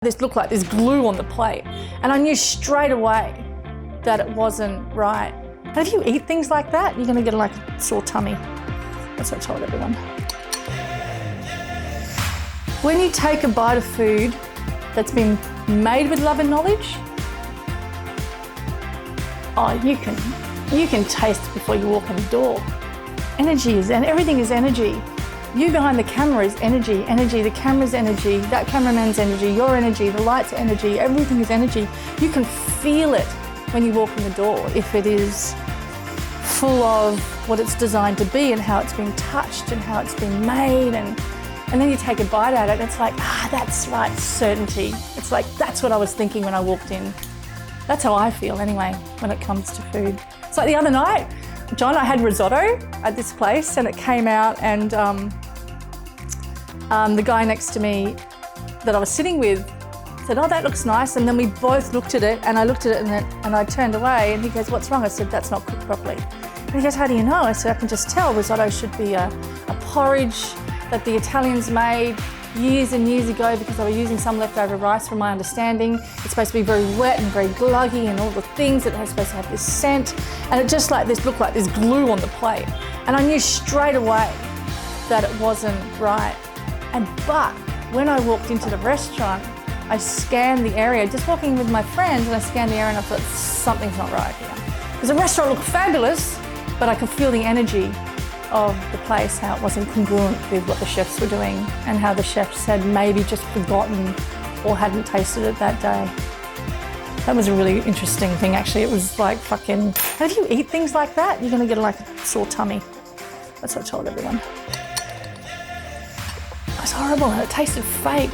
This looked like there's glue on the plate, and I knew straight away that it wasn't right. And if you eat things like that, you're gonna get like a sore tummy. That's what I told everyone. When you take a bite of food that's been made with love and knowledge, oh, you can taste it before you walk in the door. Energy is, and everything is energy. You behind the camera is energy, the camera's energy, that cameraman's energy, your energy, the light's energy, everything is energy. You can feel it when you walk in the door if it is full of what it's designed to be and how it's been touched and how it's been made, and then you take a bite at it and it's like, that's right, certainty. It's like, that's what I was thinking when I walked in. That's how I feel anyway when it comes to food. It's like the other night, John, I had risotto at this place and it came out, and the guy next to me that I was sitting with said, oh, that looks nice. And then we both looked at it, and I looked at it and I turned away, and he goes, what's wrong? I said, that's not cooked properly. And he goes, how do you know? I said, I can just tell. Risotto should be a porridge that the Italians made years and years ago because they were using some leftover rice, from my understanding. It's supposed to be very wet and very gluggy and all the things that are supposed to have this scent. And it just like this looked like there's glue on the plate. And I knew straight away that it wasn't right. But when I walked into the restaurant, I scanned the area, just walking with my friends, and I scanned the area and I thought, something's not right here. Because the restaurant looked fabulous, but I could feel the energy of the place, how it wasn't congruent with what the chefs were doing and how the chefs had maybe just forgotten or hadn't tasted it that day. That was a really interesting thing, actually. It was like fucking, and if you eat things like that, you're gonna get like a sore tummy. That's what I told everyone. It was horrible and it tasted fake.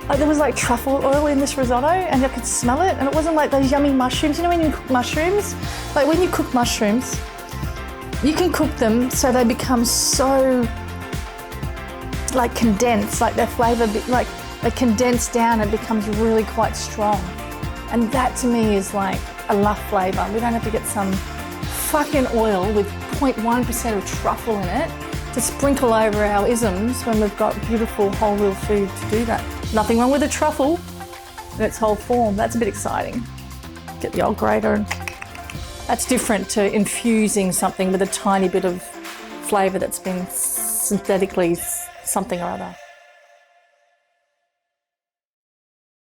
Like there was like truffle oil in this risotto and I could smell it, and it wasn't like those yummy mushrooms. You know when you cook mushrooms? Like when you cook mushrooms, you can cook them so they become so like condensed, like their flavour, like they condense down and becomes really quite strong. And that to me is like a love flavour. We don't have to get some fucking oil with 0.1% of truffle in it to sprinkle over our isms when we've got beautiful whole real food to do that. Nothing wrong with a truffle in its whole form. That's a bit exciting. Get the old grater, and that's different to infusing something with a tiny bit of flavour that's been synthetically something or other.